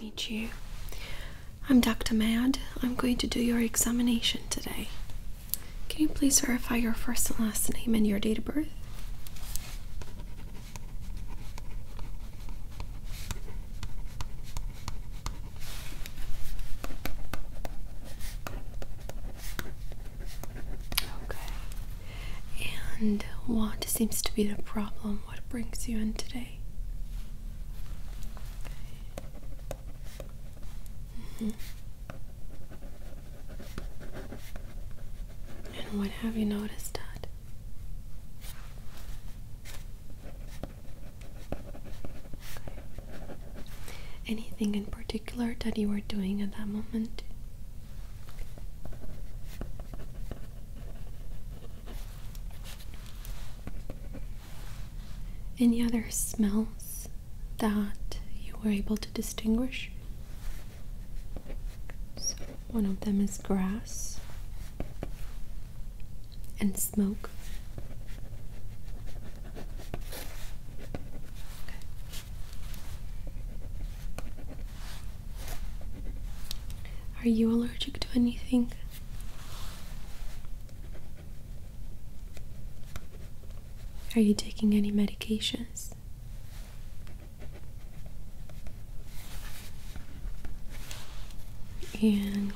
meet you. I'm Dr. Mad. I'm going to do your examination today. Can you please verify your first and last name and your date of birth? Okay. And what seems to be the problem? What brings you in today? Okay. And what have you noticed at? Okay. Anything in particular that you were doing at that moment? Any other smells that you were able to distinguish? So one of them is grass and smoke. Okay. Are you allergic to anything? Are you taking any medications? And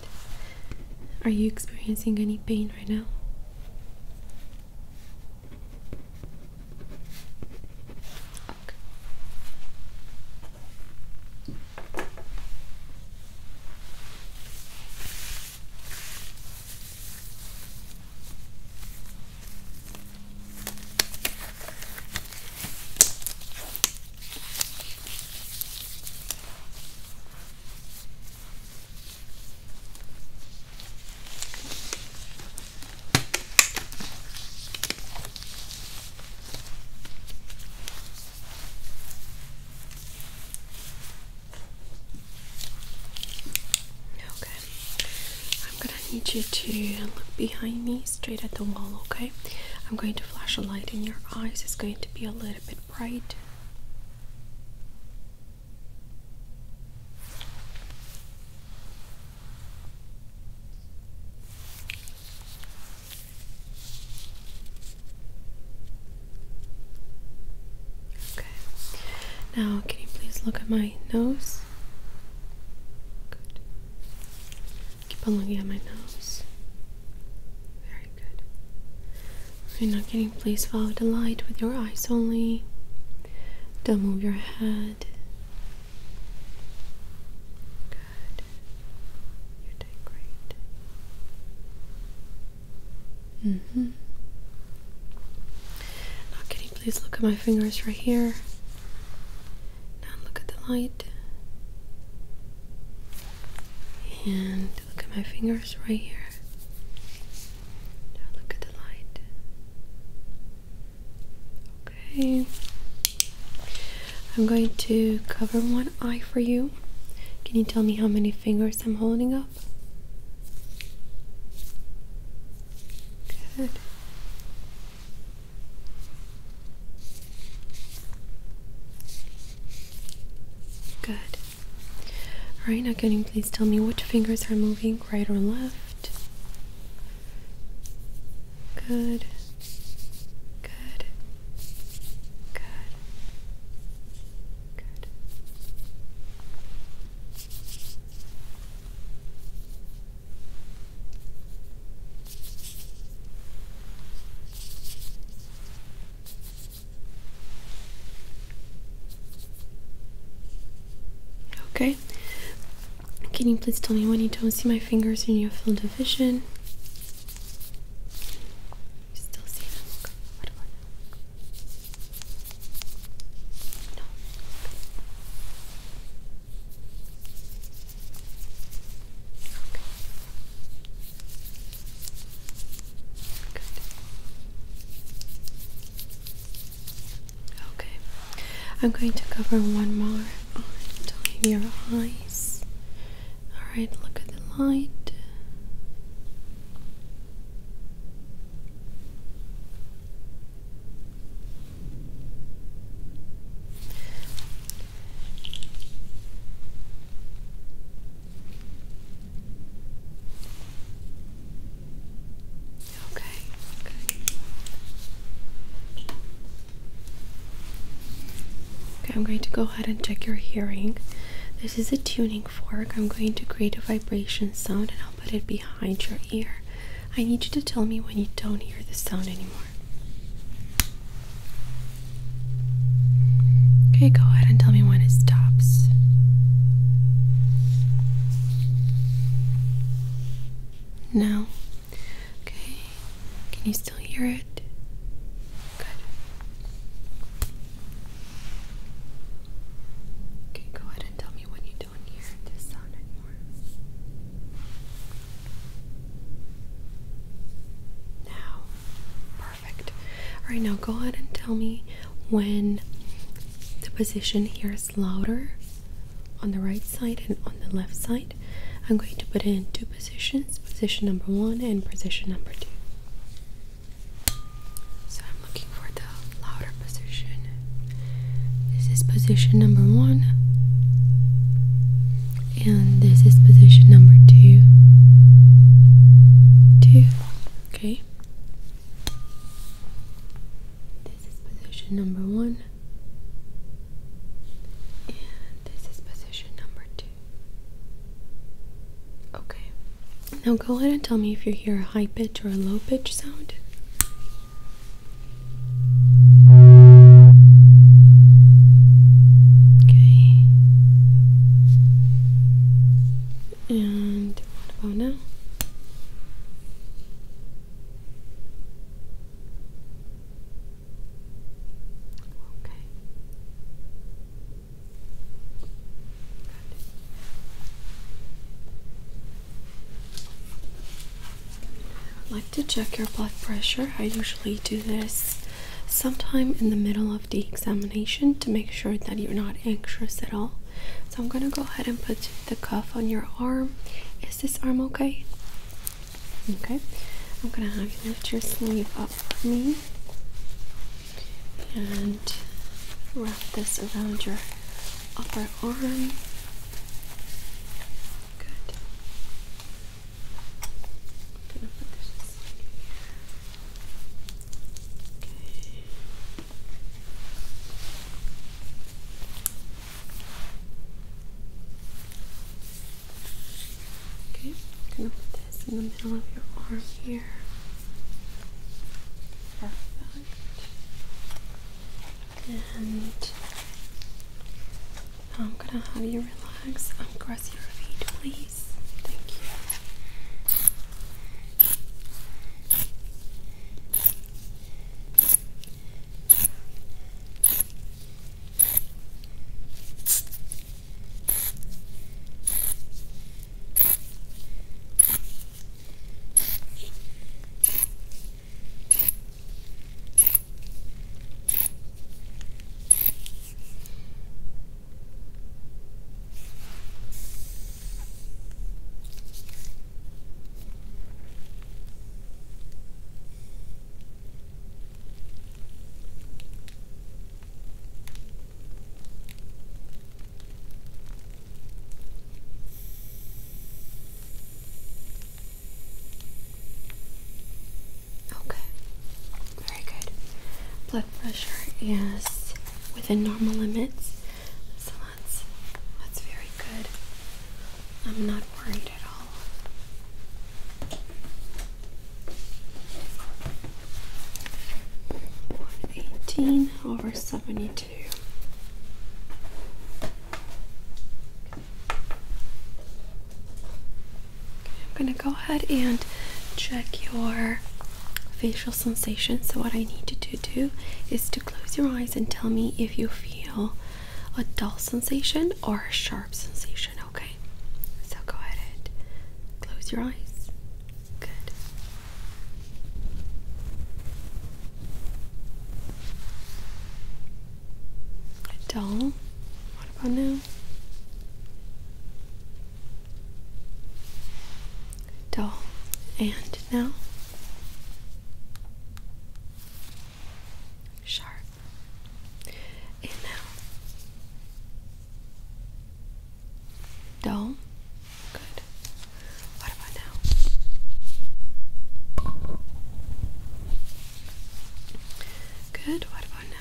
are you experiencing any pain right now? I need you to look behind me, straight at the wall, okay? I'm going to flash a light in your eyes. It's going to be a little bit bright. Okay. Now, can you please look at my nose? Good. Keep on looking at my nose. Very good. Right now, can you please follow the light with your eyes only? Don't move your head. Good. You're doing great. Now, can you please look at my fingers right here? Now look at the light. And look at my fingers right here. Now look at the light. Okay. I'm going to cover one eye for you. Can you tell me how many fingers I'm holding up? Good. Good. Alright, now can you please tell me which fingers are moving, right or left? Good. Good. Good. Good. Okay. Can you please tell me when you don't see my fingers in your field of vision? You still see them? Okay. What about now? No. Okay. Good. Okay. I'm going to cover one more on your eyes. Alright, look at the light. I'm going to go ahead and check your hearing. This is a tuning fork. I'm going to create a vibration sound and I'll put it behind your ear. I need you to tell me when you don't hear the sound anymore. Okay, go ahead and tell me when it stops. No. Okay. Can you still hear it? Good. Okay, go ahead and tell me when you don't hear this sound anymore. Now. Perfect. Alright, now go ahead and tell me when the position here is louder on the right side and on the left side. I'm going to put it in two positions, position number 1 and position number 2. So I'm looking for the louder position. This is position number 1 and this is position number 2. Okay. This is position number 1. Now go ahead and tell me if you hear a high pitch or a low pitch sound. Okay. And what about now? Okay. I'd like to check your blood pressure. I usually do this sometime in the middle of the examination to make sure that you're not anxious at all. So I'm gonna go ahead and put the cuff on your arm. Is this arm okay? Okay. I'm gonna have you lift your sleeve up for me and wrap this around your upper arm. I'm gonna put this in the middle of your arm here. Perfect. And now I'm gonna have you relax and cross your feet, please. Thank you. Blood pressure is within normal limits, so that's very good. I'm not worried at all. 118/72. I'm gonna go ahead and check your facial sensation. So what I need you to do is to close your eyes and tell me if you feel a dull sensation or a sharp sensation, okay? So go ahead and close your eyes. Good. Dull. What about now? Dull. And now? Sharp. And now? Dull. Good. What about now? Good. What about now?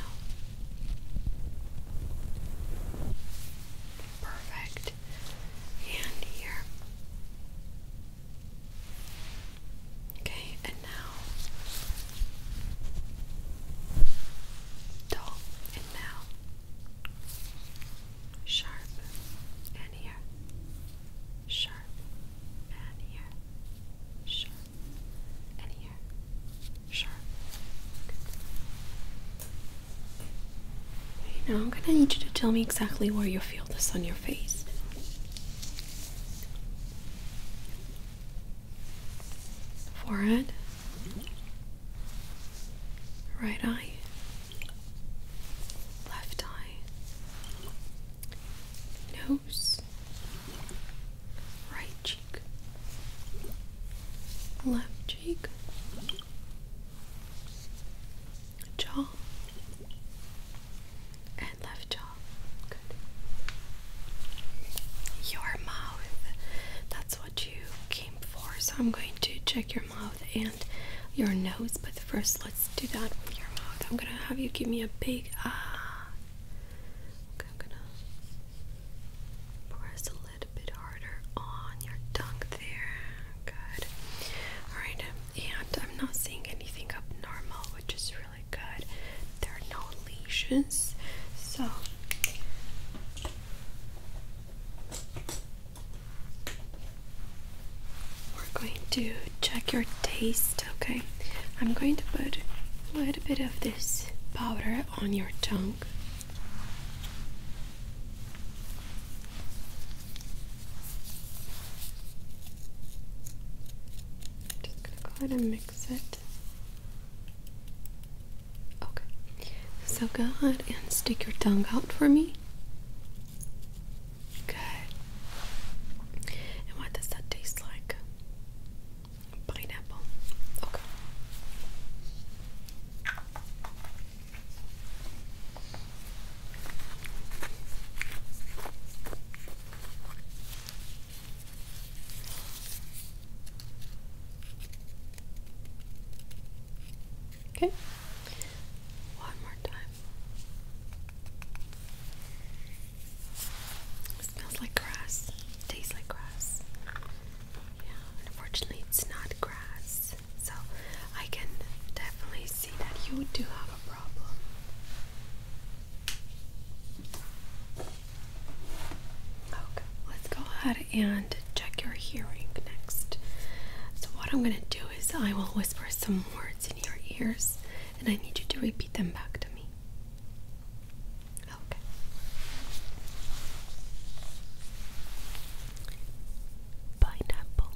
Now I'm gonna need you to tell me exactly where you feel this on your face. Forehead, right eye, left eye, nose, right cheek, left cheek, jaw, and left jaw. Good. Your mouth. That's what you came for. So I'm going to check your mouth and your nose, but first let's do that with your mouth. I'm gonna have you give me a big ah. Okay, I'm gonna press a little bit harder on your tongue there. Good. Alright, and I'm not seeing anything abnormal, which is really good. There are no lesions, so we're going to check your taste, okay? I'm going to put a little bit of this powder on your tongue. Just gonna go ahead and mix it. Okay, so go ahead and stick your tongue out for me. Good. And what does that taste like? Pineapple. Okay. Okay. One more time. It smells like grass. Tastes like grass. Yeah, unfortunately it's not grass. So I can definitely see that you do have a problem. Okay, let's go ahead and check your hearing next. So what I'm gonna do is I will whisper some words in your ears, and I need you to repeat them back to me. Okay. Pineapple.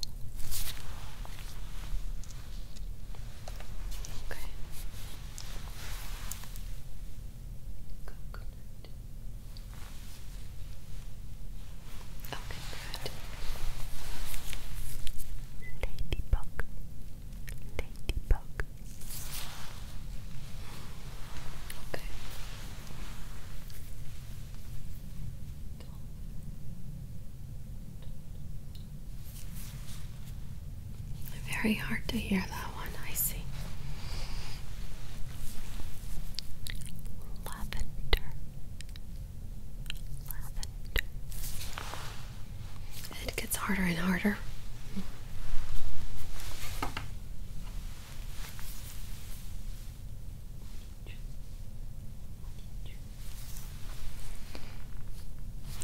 Okay. Coconut. Okay, good. Ladybug. Ladybug. Okay. Very hard to hear that one, I see. Lavender. Lavender. It gets harder and harder.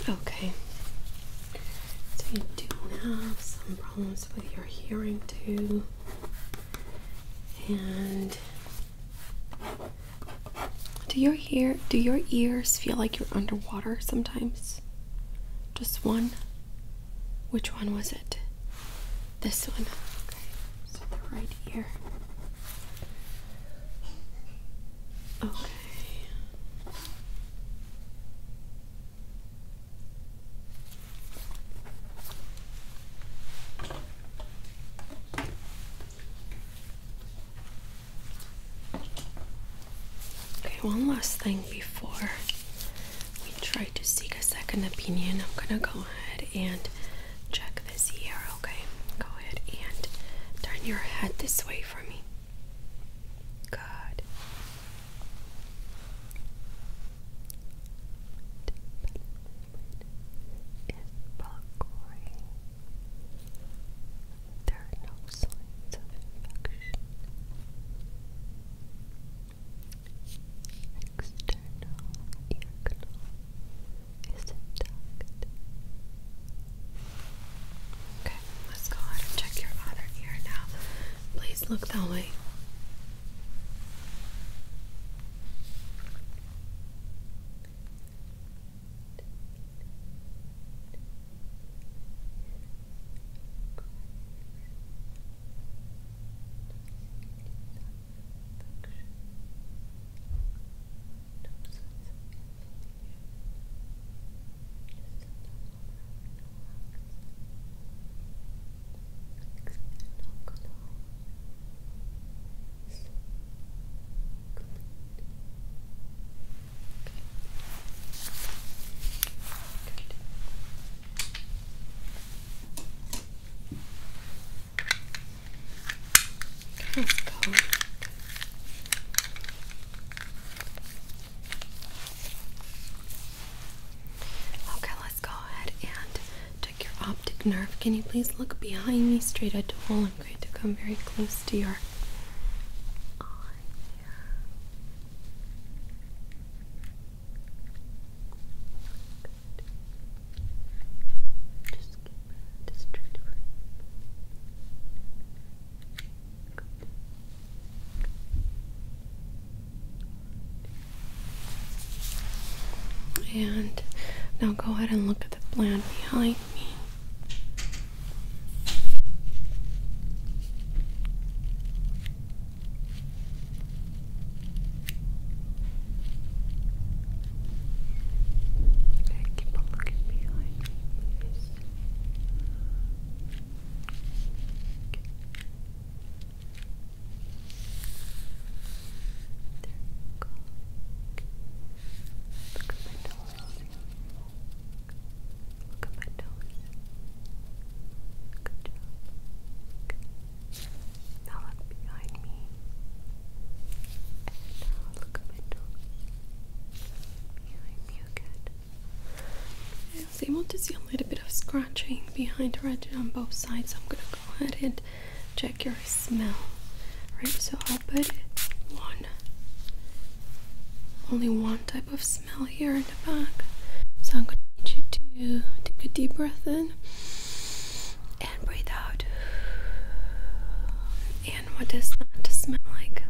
Okay. So you do have some problems with your hearing too. And do your ears feel like you're underwater sometimes? Just one? Which one was it? This one. Okay. So the right ear. Okay. One last thing before we try to seek a second opinion. I'm gonna go ahead and check this ear, okay? Go ahead and turn your head this way for me. Good. Is buckling. There are no signs of infection. External ear canal is intact. Okay, let's go ahead and check your other ear now. Please look that way. nerve. Can you please look behind me straight at the wall? I'm going to come very close to your eye here. Good. Just keep it straight for you. And now go ahead and look at the plant behind me. Okay, keep on looking behind me, please. There you go. Look at my nose. Look at my nose. Good job. Okay. Now look behind me. And now look at my nose. Behind me again. I was able to see a little bit of scratching behind the red on both sides. So I'm gonna go ahead and check your smell. Right, so I'll put only one type of smell here in the back. So I'm gonna need you to take a deep breath in and breathe out. And what does that smell like?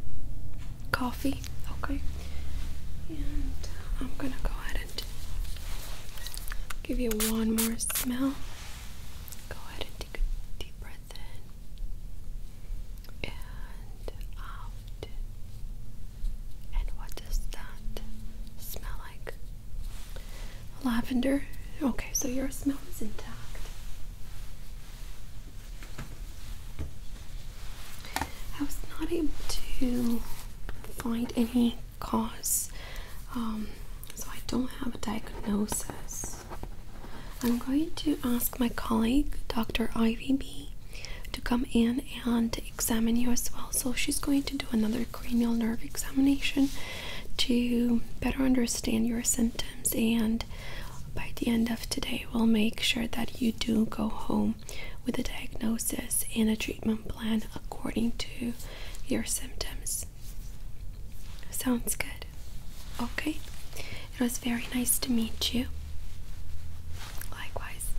Coffee. Okay. And I'm gonna go ahead and give you one more smell. Go ahead and take a deep breath in and out. And what does that smell like? Lavender. Okay, so your smell is intact. I was not able to find any cause, so I don't have a diagnosis. I'm going to ask my colleague, Dr. Ivy B, to come in and examine you as well. So she's going to do another cranial nerve examination to better understand your symptoms, and by the end of today we'll make sure that you do go home with a diagnosis and a treatment plan according to your symptoms. Sounds good. Okay. It was very nice to meet you. Likewise.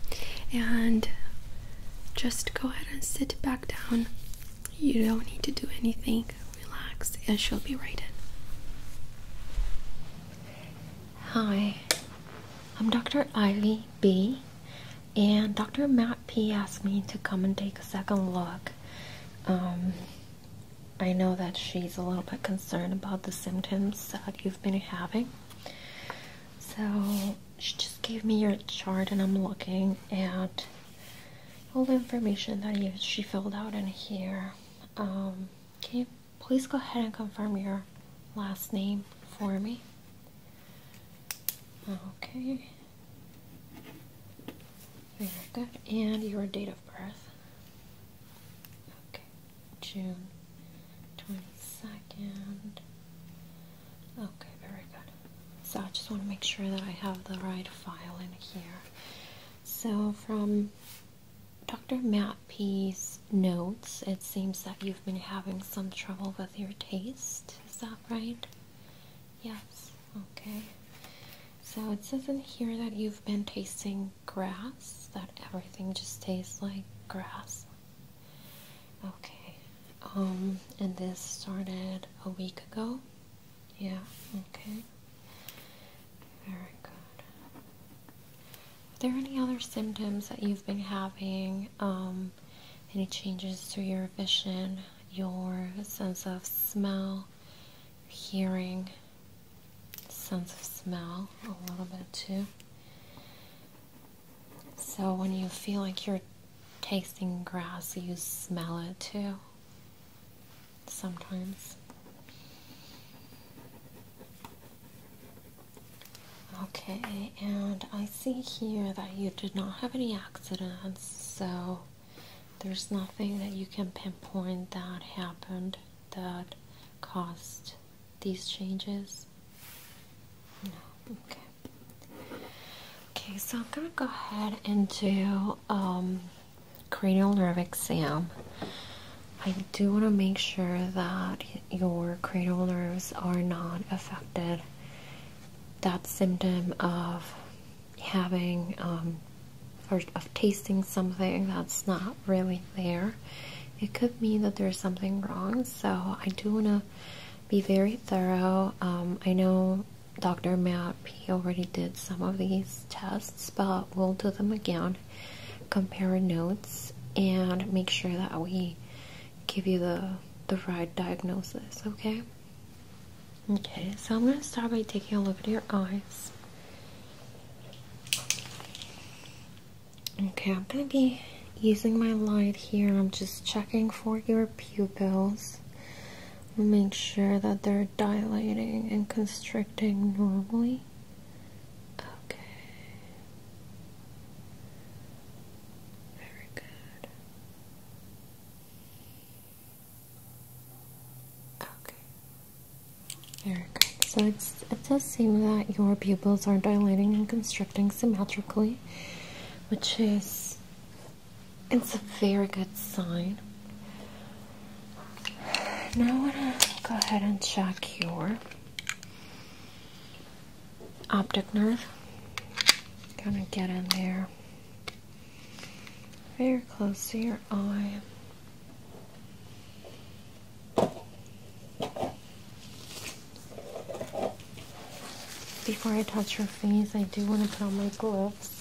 And just go ahead and sit back down. You don't need to do anything. Relax, and she'll be right in. Hi, I'm Dr. Ivy B, and Dr. Matt P asked me to come and take a second look. I know that she's a little bit concerned about the symptoms that you've been having. So she just gave me your chart, and I'm looking at all the information that she filled out in here. Can you please go ahead and confirm your last name for me? Okay. Very good. And your date of birth? Okay. June 22nd. Okay, very good. So I just want to make sure that I have the right file in here. So from Dr. Matt P's notes, it seems that you've been having some trouble with your taste. Is that right? Yes. Okay. So it says in here that you've been tasting grass, that everything just tastes like grass. Okay. And this started a week ago? Yeah, okay. Very good. Are there any other symptoms that you've been having? Any changes to your vision, your sense of smell, hearing, sense of smell a little bit too? So when you feel like you're tasting grass, you smell it too? Sometimes. Okay, and I see here that you did not have any accidents, so there's nothing that you can pinpoint that happened that caused these changes? No. Okay. Okay, so I'm gonna go ahead and do cranial nerve exam. I do want to make sure that your cranial nerves are not affected. That symptom of having or of tasting something that's not really there, it could mean that there's something wrong. So I do want to be very thorough. I know Dr. Matt P already did some of these tests, but we'll do them again, compare notes, and make sure that we give you the right diagnosis, okay? Okay, so I'm going to start by taking a look at your eyes. Okay, I'm going to be using my light here. I'm just checking for your pupils. Make sure that they're dilating and constricting normally. Okay. Very good. Okay. Very good. So it does seem that your pupils are dilating and constricting symmetrically, which is, it's a very good sign. Now I want to go ahead and check your optic nerve. Gonna get in there very close to your eye. Before I touch your face, I do want to put on my gloves.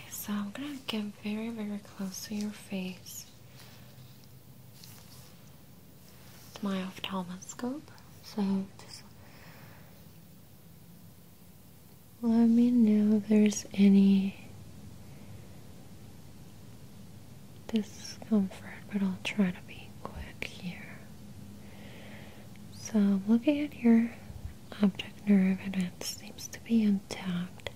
So I'm going to get very, very close to your face. It's my ophthalmoscope. So just let me know if there's any discomfort, but I'll try to be quick here. So I'm looking at your optic nerve and it seems to be intact.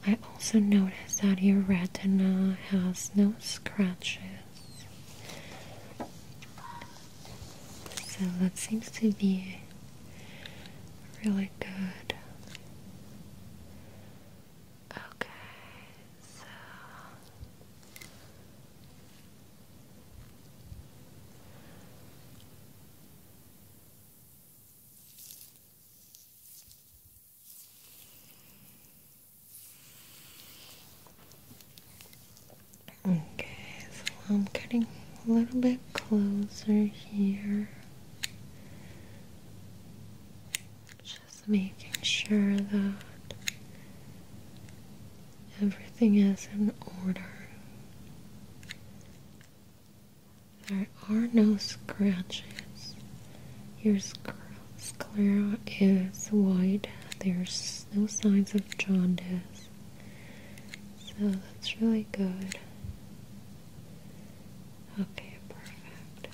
I also noticed that your retina has no scratches. So that seems to be really good. Okay, so okay, so I'm getting a little bit closer here. Just making sure that everything is in order. There are no scratches. Your sclera is white. There's no signs of jaundice. So that's really good. Okay, perfect.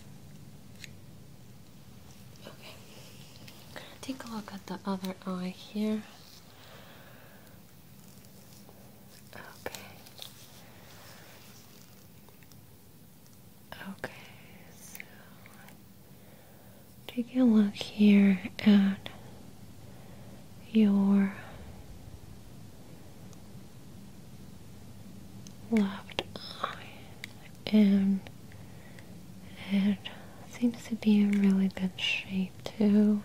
Okay. I'm gonna take a look at the other eye here. Okay. Okay, so taking a look here at your left eye, and it seems to be in really good shape too.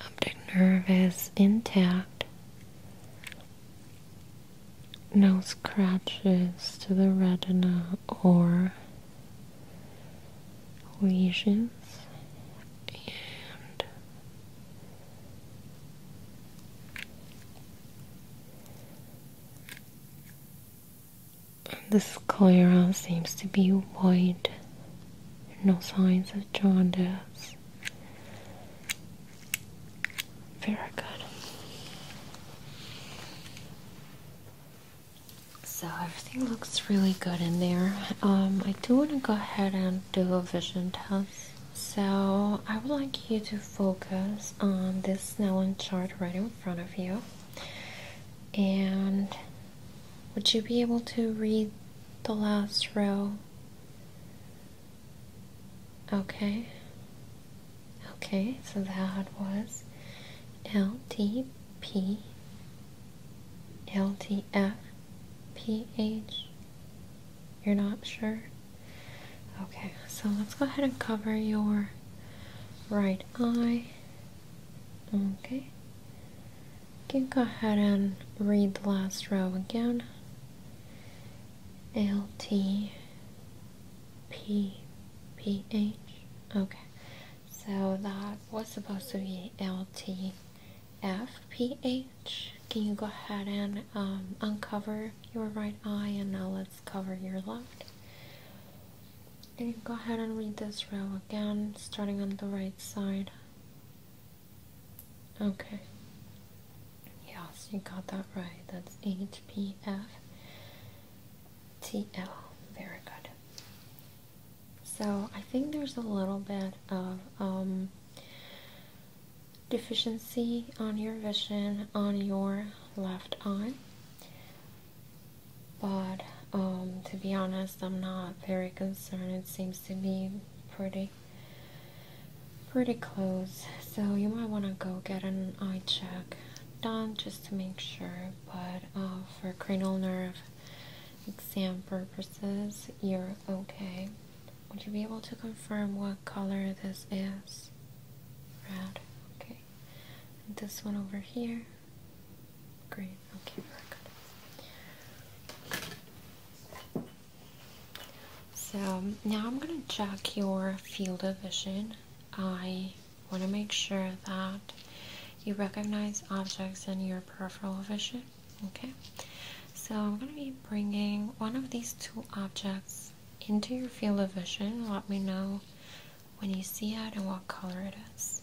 Optic nerve is intact. No scratches to the retina or lesions. And the sclera seems to be white. No signs of jaundice. Very good. So everything looks really good in there. I do want to go ahead and do a vision test. So I would like you to focus on this Snellen chart right in front of you. And would you be able to read the last row? Okay. Okay, so that was LTP, LTF, PH. You're not sure? Okay, so let's go ahead and cover your right eye. Okay. You can go ahead and read the last row again. LT, P, PH. Okay. So that was supposed to be LT, F, PH. Can you go ahead and uncover your right eye, and now let's cover your left. And you go ahead and read this row again, starting on the right side. Okay. Yes, you got that right. That's HPF, TL. Very good. So I think there's a little bit of deficiency on your vision on your left eye, but to be honest, I'm not very concerned. It seems to be pretty close, so you might want to go get an eye check done just to make sure. But for cranial nerve exam purposes, you're okay. Would you be able to confirm what color this is? Red. Okay. And this one over here? Great. Okay, very good. So now I'm going to check your field of vision. I want to make sure that you recognize objects in your peripheral vision. Okay. So I'm going to be bringing one of these two objects into your field of vision. Let me know when you see it and what color it is.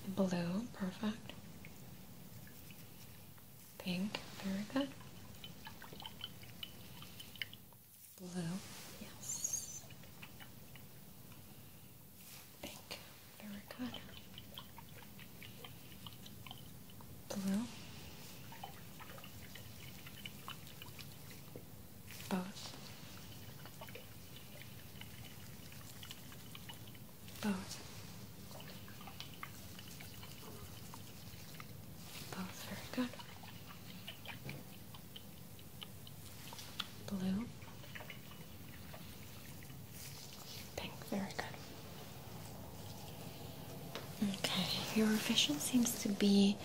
Blue, perfect. Pink, very good. Blue, yes. Pink, very good. Blue. Both. Both. Both, very good. Blue. Pink, very good. Okay, your vision seems to be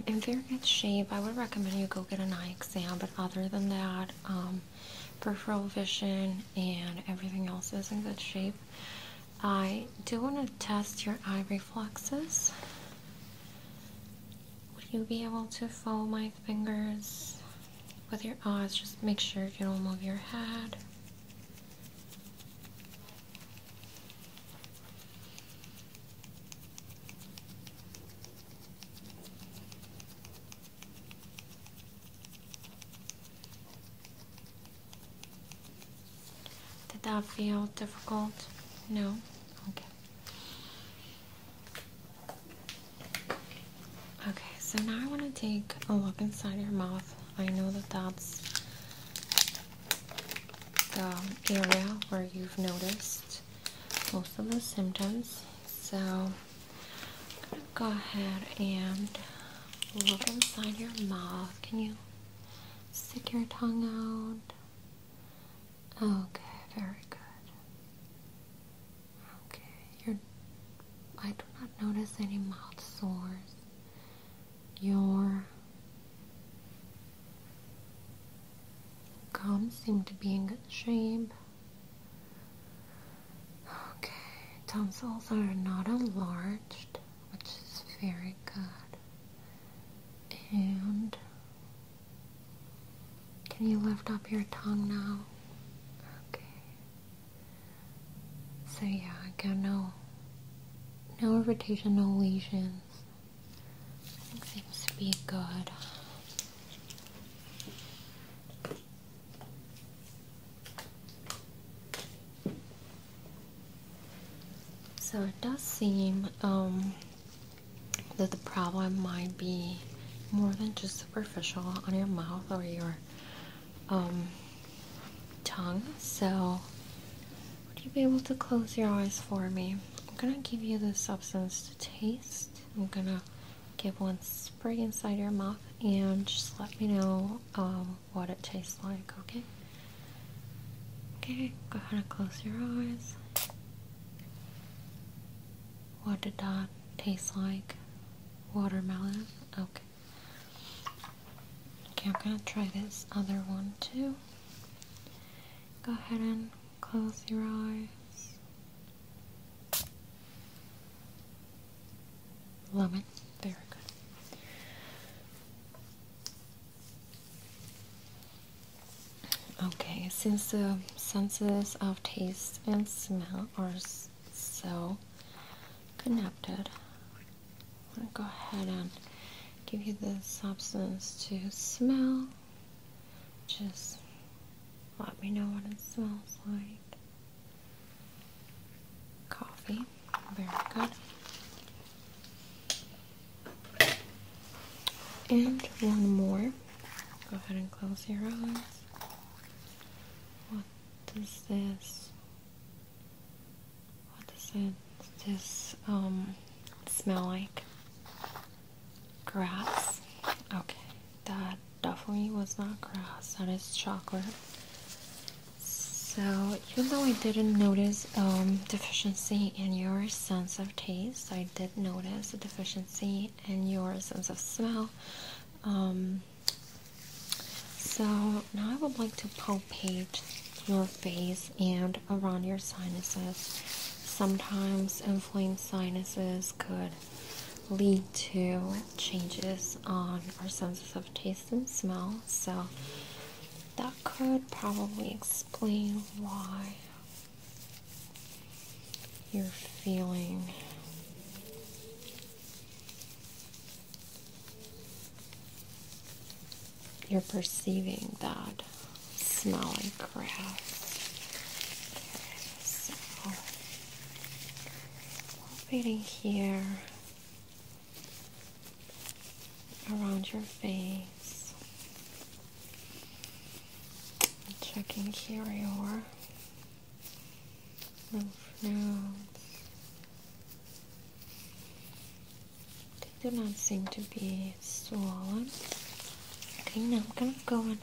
in very good shape. I would recommend you go get an eye exam, but other than that, peripheral vision and everything else is in good shape. I do want to test your eye reflexes. Would you be able to follow my fingers with your eyes? Just make sure you don't move your head. Did that feel difficult? No? Okay. Okay, so now I want to take a look inside your mouth. I know that that's the area where you've noticed most of the symptoms. So I'm going to go ahead and look inside your mouth. Can you stick your tongue out? Okay, very good. Okay, I do not notice any mouth sores. Your gums seem to be in good shape. Okay, tonsils are not enlarged, which is very good. And can you lift up your tongue now? Okay. So yeah, again, no irritation, no lesions. Everything seems to be good. So it does seem that the problem might be more than just superficial on your mouth or your tongue. So would you be able to close your eyes for me? I'm gonna give you the substance to taste. I'm gonna give one spray inside your mouth and just let me know what it tastes like, okay? Okay, go ahead and close your eyes. What did that taste like? Watermelon? Okay. Okay, I'm gonna try this other one too. Go ahead and close your eyes. Lemon. Very good. Okay, since the senses of taste and smell are so connected, I'm going to go ahead and give you the substance to smell. Just let me know what it smells like. Coffee. Very good. And one more. Go ahead and close your eyes. What does this smell like? Grass. Okay, that definitely was not grass. That is chocolate. So even though I didn't notice deficiency in your sense of taste, I did notice a deficiency in your sense of smell. So now I would like to palpate your face and around your sinuses. Sometimes inflamed sinuses could lead to changes on our senses of taste and smell. So that could probably explain why you're feeling you're perceiving that smell like grass. Okay, so palpating here around your face. Checking here your lymph nodes. They do not seem to be swollen. Okay, now I'm gonna go and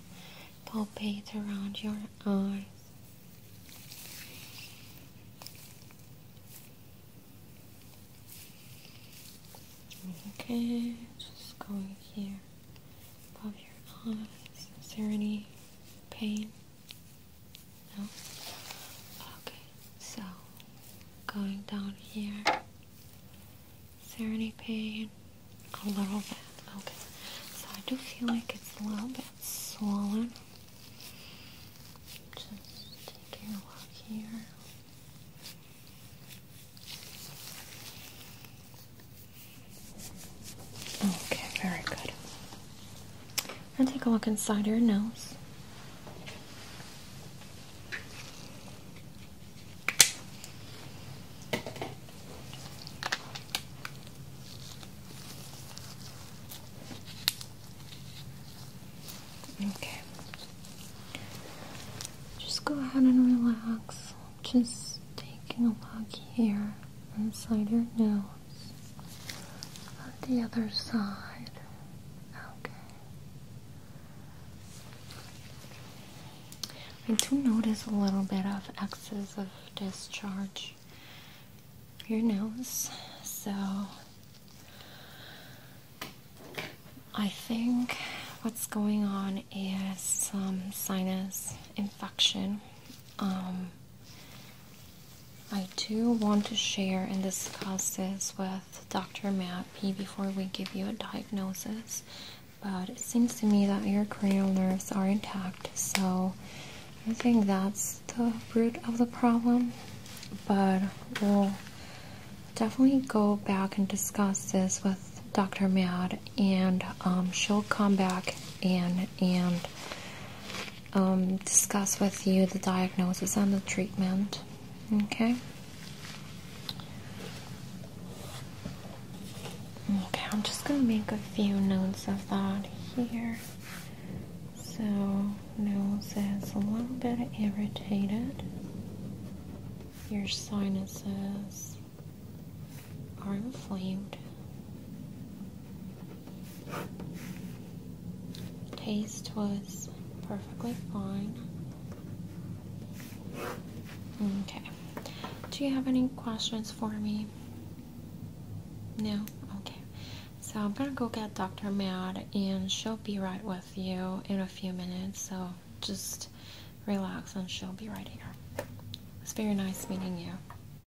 palpate around your eyes. Okay, just going here above your eyes. Is there any pain? No? Okay, so going down here. Is there any pain? A little bit. Okay, so I do feel like it's a little bit swollen. Just taking a look here. Okay, very good. And take a look inside your nose. Okay. Just go ahead and relax. Just taking a look here inside your nose. The other side. Okay. I do notice a little bit of excess of discharge your nose, so I think what's going on is some sinus infection. I do want to share and discuss this with Dr. Matt P before we give you a diagnosis, but it seems to me that your cranial nerves are intact, so I think that's the root of the problem, but we'll definitely go back and discuss this with Dr. Matt, and she'll come back and discuss with you the diagnosis and the treatment. Okay? gonna make a few notes of that here. So, nose is a little bit irritated. Your sinuses are inflamed. Taste was perfectly fine. Okay. Do you have any questions for me? No? Okay. So I'm gonna go get Dr. Mad and she'll be right with you in a few minutes. So just relax and she'll be right here. It's very nice meeting you.